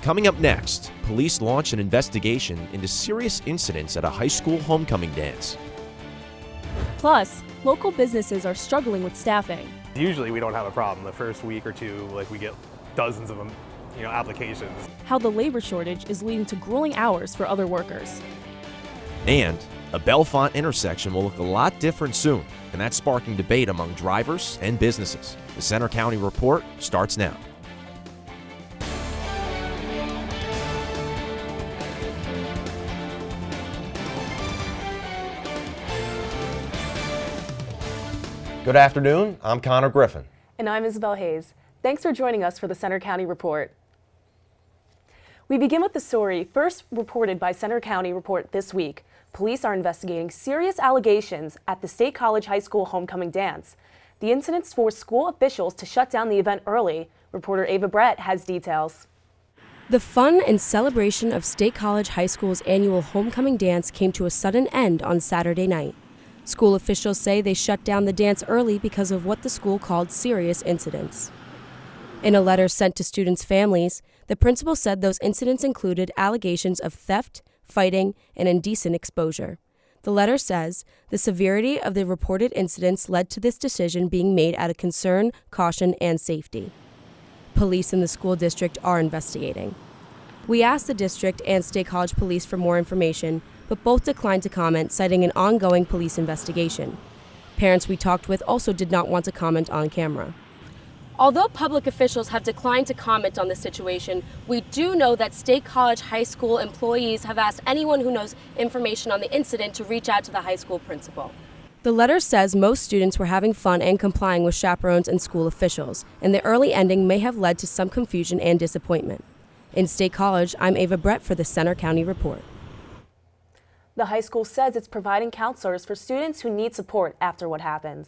Coming up next, police launch an investigation into serious incidents at a high school homecoming dance. Plus, local businesses are struggling with staffing. Usually we don't have a problem. The first week or two, we get dozens of them, applications. How the labor shortage is leading to grueling hours for other workers. And a Bellefonte intersection will look a lot different soon, and that's sparking debate among drivers and businesses. The Center County Report starts now. Good afternoon, I'm Connor Griffin. And I'm Isabel Hayes. Thanks for joining us for the Center County Report. We begin with the story first reported by Center County Report this week. Police are investigating serious allegations at the State College High School homecoming dance. The incidents forced school officials to shut down the event early. Reporter Ava Brett has details. The fun and celebration of State College High School's annual homecoming dance came to a sudden end on Saturday night. School officials say they shut down the dance early because of what the school called serious incidents. In a letter sent to students' families, the principal said those incidents included allegations of theft, fighting, and indecent exposure. The letter says the severity of the reported incidents led to this decision being made out of concern, caution, and safety. Police in the school district are investigating. We asked the district and State College Police for more information, but both declined to comment, citing an ongoing police investigation. Parents we talked with also did not want to comment on camera. Although public officials have declined to comment on the situation, we do know that State College High School employees have asked anyone who knows information on the incident to reach out to the high school principal. The letter says most students were having fun and complying with chaperones and school officials, and the early ending may have led to some confusion and disappointment. In State College, I'm Ava Brett for the Center County Report. The high school says it's providing counselors for students who need support after what happened.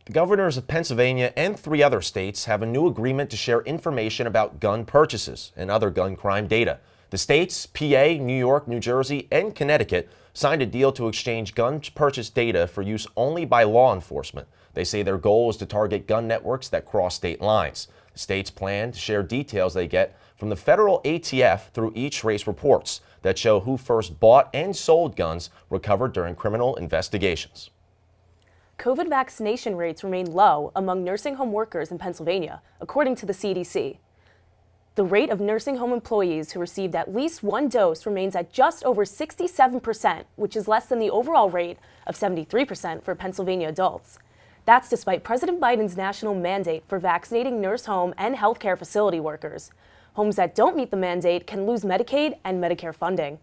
The governors of Pennsylvania and 3 other states have a new agreement to share information about gun purchases and other gun crime data. The states, PA, New York, New Jersey, and Connecticut, signed a deal to exchange gun purchase data for use only by law enforcement. They say their goal is to target gun networks that cross state lines. The states plan to share details they get from the federal ATF through e-trace reports that show who first bought and sold guns recovered during criminal investigations. COVID vaccination rates remain low among nursing home workers in Pennsylvania, according to the CDC. The rate of nursing home employees who received at least one dose remains at just over 67%, which is less than the overall rate of 73% for Pennsylvania adults. That's despite President Biden's national mandate for vaccinating nurse home and healthcare facility workers. Homes that don't meet the mandate can lose Medicaid and Medicare funding.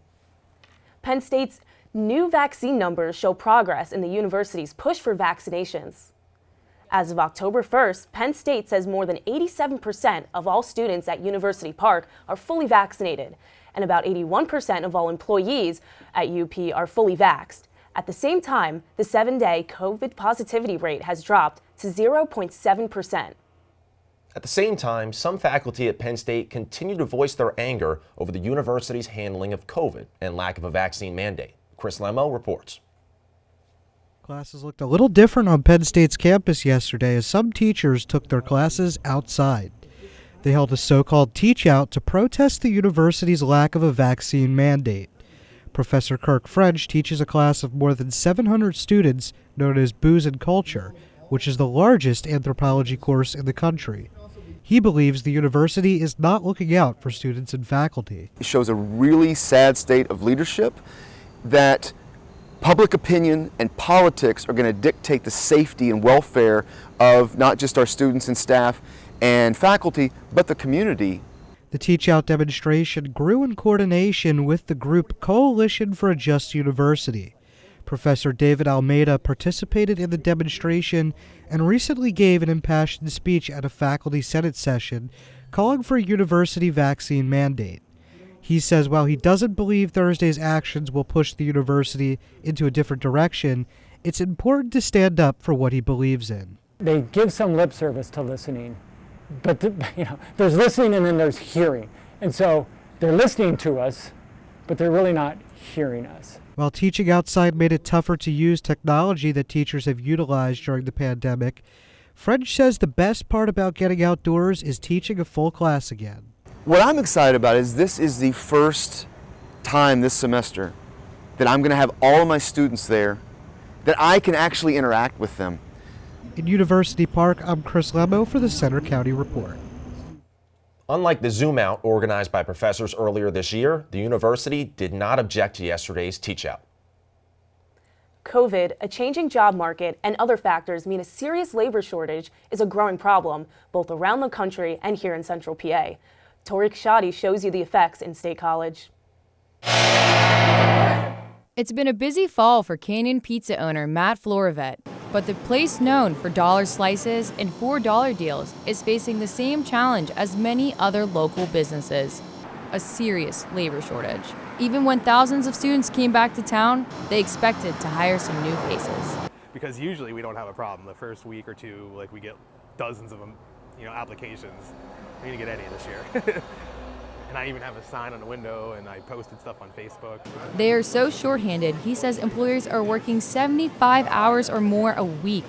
Penn State's new vaccine numbers show progress in the university's push for vaccinations. As of October 1st, Penn State says more than 87% of all students at University Park are fully vaccinated, and about 81% of all employees at UP are fully vaxxed. At the same time, the 7-day COVID positivity rate has dropped to 0.7%. At the same time, some faculty at Penn State continue to voice their anger over the university's handling of COVID and lack of a vaccine mandate. Chris Lemo reports. Classes looked a little different on Penn State's campus yesterday as some teachers took their classes outside. They held a so-called teach-out to protest the university's lack of a vaccine mandate. Professor Kirk French teaches a class of more than 700 students known as Booze and Culture, which is the largest anthropology course in the country. He believes the university is not looking out for students and faculty. It shows a really sad state of leadership that public opinion and politics are going to dictate the safety and welfare of not just our students and staff and faculty, but the community. The teach-out demonstration grew in coordination with the group Coalition for a Just University. Professor David Almeida participated in the demonstration and recently gave an impassioned speech at a faculty senate session calling for a university vaccine mandate. He says while he doesn't believe Thursday's actions will push the university into a different direction, it's important to stand up for what he believes in. They give some lip service to listening, but there's listening and then there's hearing. And so they're listening to us, but they're really not hearing us. While teaching outside made it tougher to use technology that teachers have utilized during the pandemic, French says the best part about getting outdoors is teaching a full class again. What I'm excited about is this is the first time this semester that I'm going to have all of my students there, that I can actually interact with them. In University Park, I'm Chris Lemo for the Center County Report. Unlike the Zoom out organized by professors earlier this year, the university did not object to yesterday's teach out. COVID, a changing job market, and other factors mean a serious labor shortage is a growing problem, both around the country and here in Central PA. Tori Kishadi shows you the effects in State College. It's been a busy fall for Canyon Pizza owner Matt Floravet, but the place known for dollar slices and $4 deals is facing the same challenge as many other local businesses, a serious labor shortage. Even when thousands of students came back to town, they expected to hire some new faces. Because usually we don't have a problem. The first week or two, like we get dozens of them, applications. We didn't get any this year. And I even have a sign on the window, and I posted stuff on Facebook. They are so shorthanded, he says employers are working 75 hours or more a week.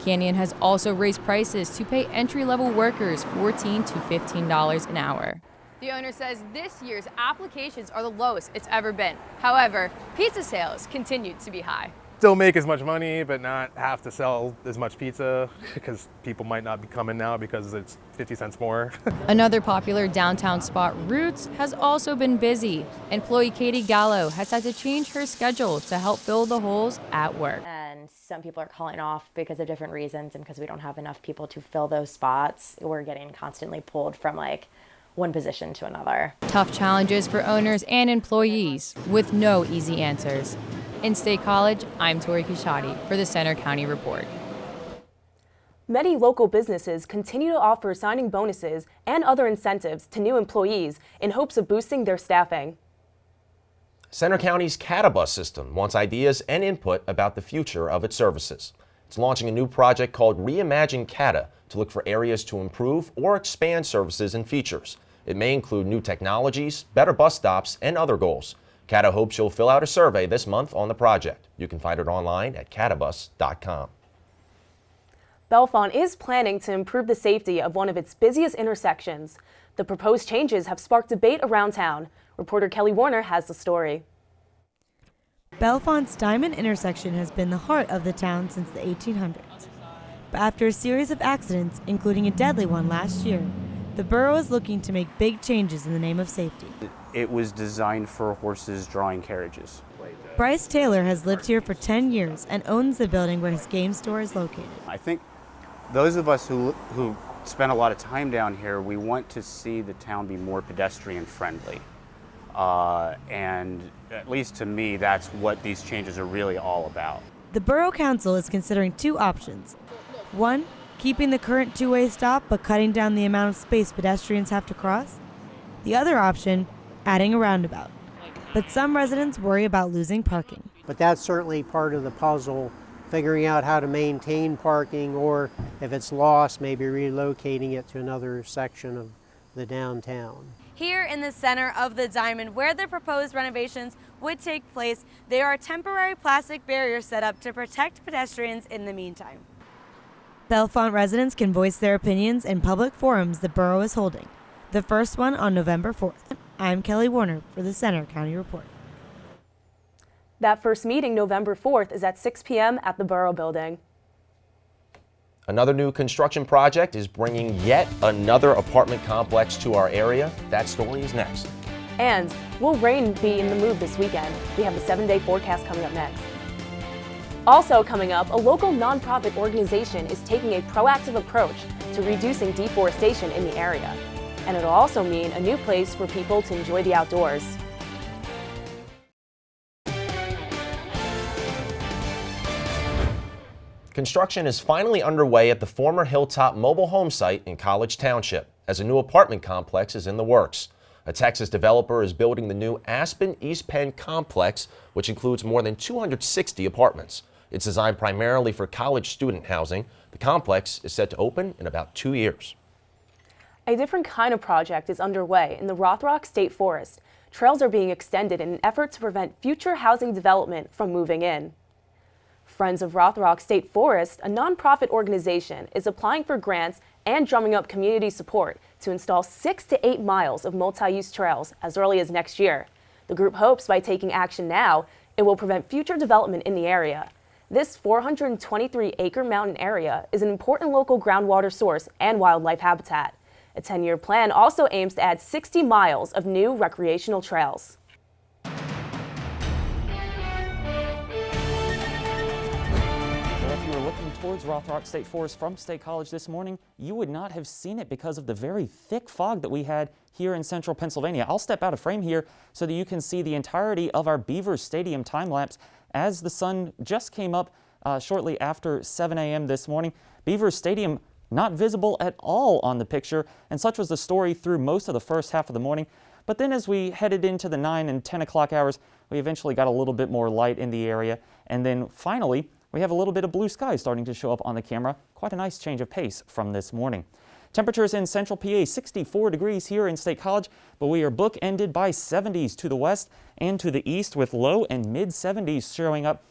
Canyon has also raised prices to pay entry-level workers $14 to $15 an hour. The owner says this year's applications are the lowest it's ever been. However, pizza sales continued to be high. Still make as much money, but not have to sell as much pizza because people might not be coming now because it's 50 cents more. Another popular downtown spot, Roots, has also been busy. Employee Katie Gallo has had to change her schedule to help fill the holes at work. And some people are calling off because of different reasons and because we don't have enough people to fill those spots. We're getting constantly pulled from one position to another. Tough challenges for owners and employees with no easy answers. In State College, I'm Tori Kishadi for the Center County Report. Many local businesses continue to offer signing bonuses and other incentives to new employees in hopes of boosting their staffing. Center County's CATA Bus System wants ideas and input about the future of its services. It's launching a new project called Reimagine CATA to look for areas to improve or expand services and features. It may include new technologies, better bus stops, and other goals. CATA hopes you'll fill out a survey this month on the project. You can find it online at catabus.com. Bellefonte is planning to improve the safety of one of its busiest intersections. The proposed changes have sparked debate around town. Reporter Kelly Warner has the story. Bellefonte's Diamond intersection has been the heart of the town since the 1800s. But after a series of accidents, including a deadly one last year, the borough is looking to make big changes in the name of safety. It was designed for horses drawing carriages. Bryce Taylor has lived here for 10 years and owns the building where his game store is located. I think those of us who spend a lot of time down here, we want to see the town be more pedestrian friendly. And at least to me, that's what these changes are really all about. The Borough Council is considering two options. One, keeping the current two-way stop but cutting down the amount of space pedestrians have to cross. The other option, adding a roundabout. But some residents worry about losing parking. But that's certainly part of the puzzle, figuring out how to maintain parking, or if it's lost, maybe relocating it to another section of the downtown. Here in the center of the Diamond, where the proposed renovations would take place, there are temporary plastic barriers set up to protect pedestrians in the meantime. Bellefonte residents can voice their opinions in public forums the borough is holding. The first one on November 4th. I'm Kelly Warner for the Center County Report. That first meeting, November 4th, is at 6 p.m. at the Borough Building. Another new construction project is bringing yet another apartment complex to our area. That story is next. And will rain be in the mood this weekend? We have the 7-day forecast coming up next. Also coming up, a local nonprofit organization is taking a proactive approach to reducing deforestation in the area. And it'll also mean a new place for people to enjoy the outdoors. Construction is finally underway at the former Hilltop mobile home site in College Township, as a new apartment complex is in the works. A Texas developer is building the new Aspen East Penn complex, which includes more than 260 apartments. It's designed primarily for college student housing. The complex is set to open in about 2 years. A different kind of project is underway in the Rothrock State Forest. Trails are being extended in an effort to prevent future housing development from moving in. Friends of Rothrock State Forest, a nonprofit organization, is applying for grants and drumming up community support to install 6 to 8 miles of multi-use trails as early as next year. The group hopes by taking action now, it will prevent future development in the area. This 423-acre mountain area is an important local groundwater source and wildlife habitat. A 10-year plan also aims to add 60 miles of new recreational trails. If you were looking towards Rothrock State Forest from State College this morning, you would not have seen it because of the very thick fog that we had here in central Pennsylvania. I'll step out of frame here so that you can see the entirety of our Beaver Stadium time lapse as the sun just came up shortly after 7 a.m. this morning. Beaver Stadium not visible at all on the picture, and such was the story through most of the first half of the morning. But then as we headed into the 9 and 10 o'clock hours, we eventually got a little bit more light in the area, and then finally we have a little bit of blue sky starting to show up on the camera. Quite a nice change of pace from this morning. Temperatures in central PA, 64 degrees here in State College, but we are bookended by 70s to the west and to the east, with low and mid 70s showing up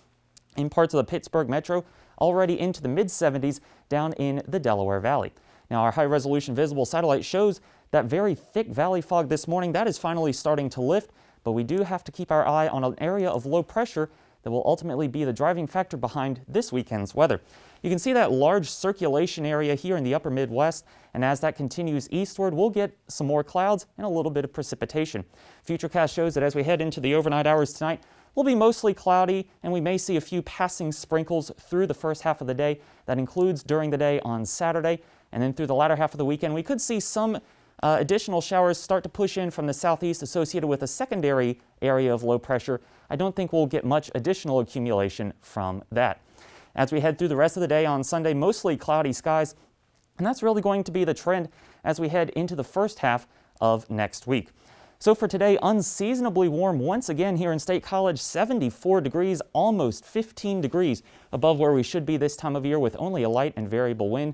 in parts of the Pittsburgh metro, already into the mid 70s down in the Delaware Valley. Now, our high resolution visible satellite shows that very thick valley fog this morning. That is finally starting to lift, but we do have to keep our eye on an area of low pressure that will ultimately be the driving factor behind this weekend's weather. You can see that large circulation area here in the upper Midwest, and as that continues eastward, we'll get some more clouds and a little bit of precipitation. Futurecast shows that as we head into the overnight hours tonight, will be mostly cloudy, and we may see a few passing sprinkles through the first half of the day. That includes during the day on Saturday, and then through the latter half of the weekend, we could see some additional showers start to push in from the southeast associated with a secondary area of low pressure. I don't think we'll get much additional accumulation from that. As we head through the rest of the day on Sunday, mostly cloudy skies, and that's really going to be the trend as we head into the first half of next week. So for today, unseasonably warm once again here in State College, 74 degrees, almost 15 degrees above where we should be this time of year with only a light and variable wind.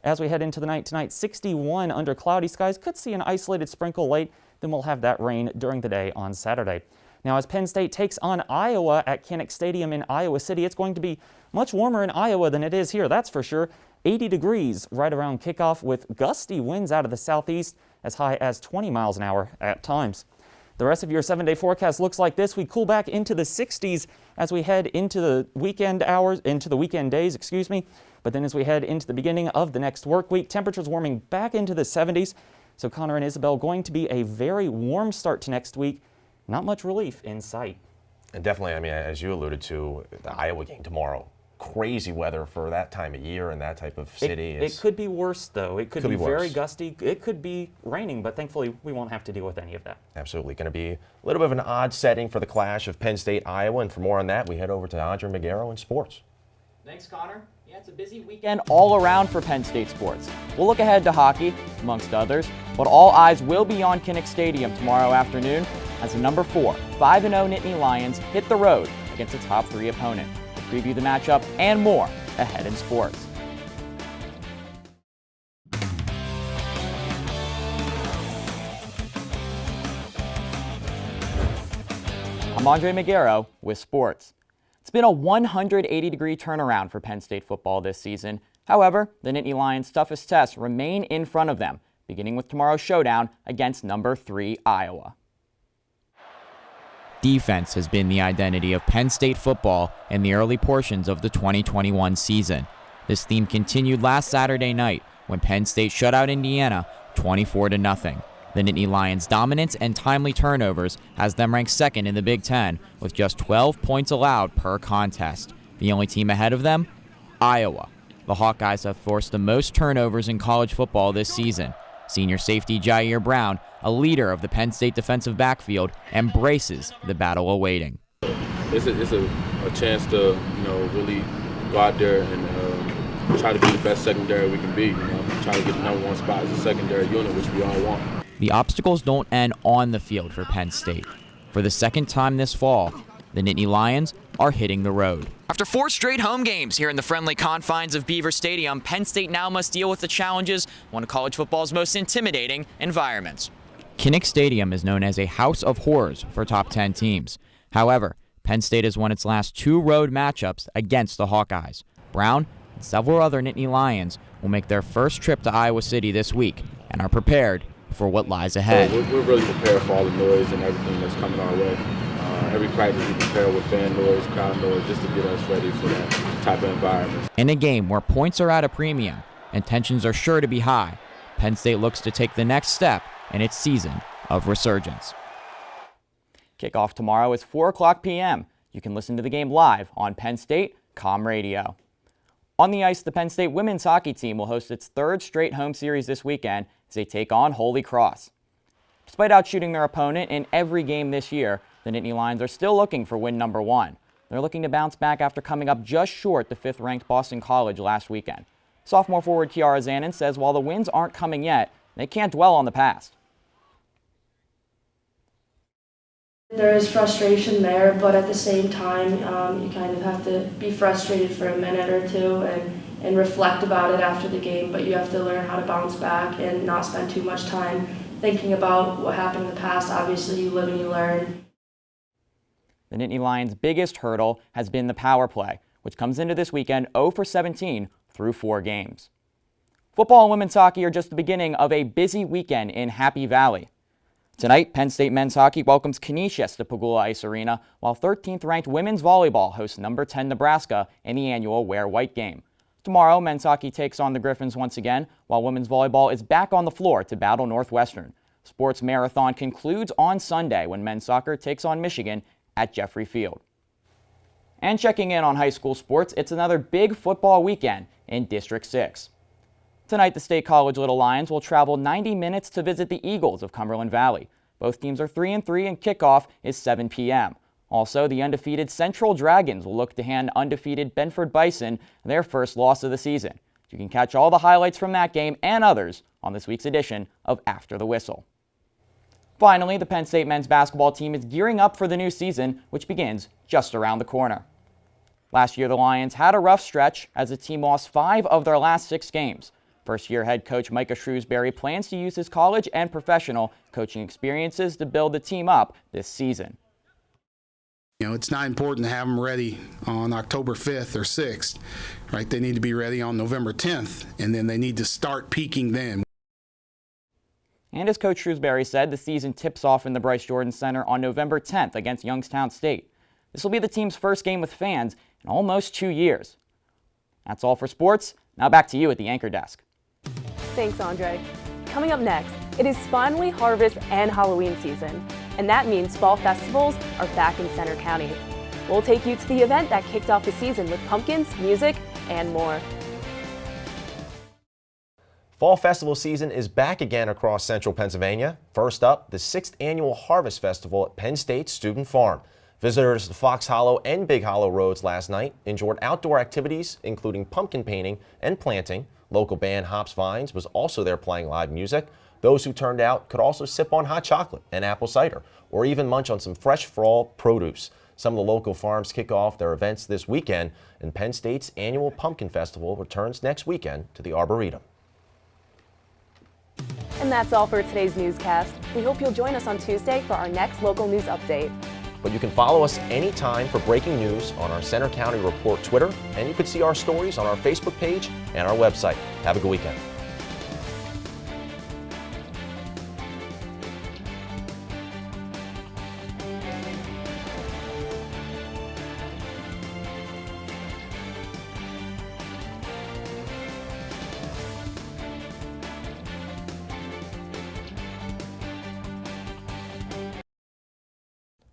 As we head into the night tonight, 61 under cloudy skies, could see an isolated sprinkle late, then we'll have that rain during the day on Saturday. Now, as Penn State takes on Iowa at Kinnick Stadium in Iowa City, it's going to be much warmer in Iowa than it is here, that's for sure. 80 degrees right around kickoff with gusty winds out of the southeast as high as 20 miles an hour at times. The rest of your 7-day forecast looks like this. We cool back into the 60s as we head into the weekend hours, into the weekend days, But then as we head into the beginning of the next work week, temperatures warming back into the 70s. So Connor and Isabel, going to be a very warm start to next week. Not much relief in sight. And definitely, I mean, as you alluded to, the Iowa game tomorrow. Crazy weather for that time of year and that type of city. It could be worse, though. It could be very gusty. It could be raining, but thankfully we won't have to deal with any of that. Absolutely. Going to be a little bit of an odd setting for the clash of Penn State-Iowa. And for more on that, we head over to Andre Magaro in sports. Thanks, Connor. Yeah, it's a busy weekend all around for Penn State sports. We'll look ahead to hockey, amongst others, but all eyes will be on Kinnick Stadium tomorrow afternoon as the number 4, 5-0 Nittany Lions hit the road against a top 3 opponent. We'll preview the matchup and more ahead in sports. I'm Andre Magaro with sports. It's been a 180-degree turnaround for Penn State football this season. However, the Nittany Lions' toughest tests remain in front of them, beginning with tomorrow's showdown against number 3 Iowa. Defense has been the identity of Penn State football in the early portions of the 2021 season. This theme continued last Saturday night when Penn State shut out Indiana 24-0. The Nittany Lions' dominance and timely turnovers has them ranked second in the Big Ten with just 12 points allowed per contest. The only team ahead of them? Iowa. The Hawkeyes have forced the most turnovers in college football this season. Senior safety Jair Brown, a leader of the Penn State defensive backfield, embraces the battle awaiting. It's a chance to, really go out there and try to be the best secondary we can be. Try to get the number 1 spot as a secondary unit, which we all want. The obstacles don't end on the field for Penn State. For the second time this fall, the Nittany Lions are hitting the road. After 4 straight home games here in the friendly confines of Beaver Stadium, Penn State now must deal with the challenges, one of college football's most intimidating environments. Kinnick Stadium is known as a house of horrors for top 10 teams. However, Penn State has won its last 2 road matchups against the Hawkeyes. Brown and several other Nittany Lions will make their first trip to Iowa City this week and are prepared for what lies ahead. We're really prepared for all the noise and everything that's coming our way. Every practice we prepare with fan noise, crowd noise, just to get us ready for that type of environment. In a game where points are at a premium and tensions are sure to be high, Penn State looks to take the next step in its season of resurgence. Kickoff tomorrow is 4 o'clock p.m. You can listen to the game live on Penn State Com Radio. On the ice, the Penn State women's hockey team will host its third straight home series this weekend as they take on Holy Cross. Despite outshooting their opponent in every game this year, the Nittany Lions are still looking for win number 1. They're looking to bounce back after coming up just short to 5th-ranked Boston College last weekend. Sophomore forward Kiara Zanin says while the wins aren't coming yet, they can't dwell on the past. There is frustration there, but at the same time, you kind of have to be frustrated for a minute or two and reflect about it after the game, but you have to learn how to bounce back and not spend too much time thinking about what happened in the past. Obviously, you live and you learn. The Nittany Lions' biggest hurdle has been the power play, which comes into this weekend 0 for 17 through 4 games. Football and women's hockey are just the beginning of a busy weekend in Happy Valley. Tonight, Penn State men's hockey welcomes Canisius to Pagula Ice Arena, while 13th-ranked women's volleyball hosts number 10 Nebraska in the annual Wear White game. Tomorrow, men's hockey takes on the Griffins once again, while women's volleyball is back on the floor to battle Northwestern. Sports Marathon concludes on Sunday when men's soccer takes on Michigan at Jeffrey Field. And checking in on high school sports, it's another big football weekend in District 6. Tonight, the State College Little Lions will travel 90 minutes to visit the Eagles of Cumberland Valley. Both teams are 3-3 and kickoff is 7 p.m. Also, the undefeated Central Dragons will look to hand undefeated Benford Bison their first loss of the season. You can catch all the highlights from that game and others on this week's edition of After the Whistle. Finally, the Penn State men's basketball team is gearing up for the new season, which begins just around the corner. Last year, the Lions had a rough stretch as the team lost 5 of their last 6 games. First-year head coach Micah Shrewsbury plans to use his college and professional coaching experiences to build the team up this season. You know, it's not important to have them ready on October 5th or 6th, right? They need to be ready on November 10th, and then they need to start peaking then. And as Coach Shrewsbury said, the season tips off in the Bryce Jordan Center on November 10th against Youngstown State. This will be the team's first game with fans in almost 2 years. That's all for sports. Now back to you at the anchor desk. Thanks, Andre. Coming up next, it is finally harvest and Halloween season, and that means fall festivals are back in Center County. We'll take you to the event that kicked off the season with pumpkins, music, and more. Fall festival season is back again across central Pennsylvania. First up, the 6th annual Harvest Festival at Penn State Student Farm. Visitors to Fox Hollow and Big Hollow Roads last night enjoyed outdoor activities including pumpkin painting and planting. Local band Hops Vines was also there playing live music. Those who turned out could also sip on hot chocolate and apple cider, or even munch on some fresh fall produce. Some of the local farms kick off their events this weekend, and Penn State's annual Pumpkin Festival returns next weekend to the Arboretum. And that's all for today's newscast. We hope you'll join us on Tuesday for our next local news update. But you can follow us anytime for breaking news on our Center County Report Twitter, and you can see our stories on our Facebook page and our website. Have a good weekend.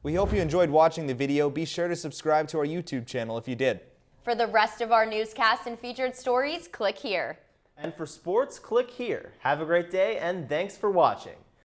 We hope you enjoyed watching the video. Be sure to subscribe to our YouTube channel if you did. For the rest of our newscasts and featured stories, click here. And for sports, click here. Have a great day, and thanks for watching.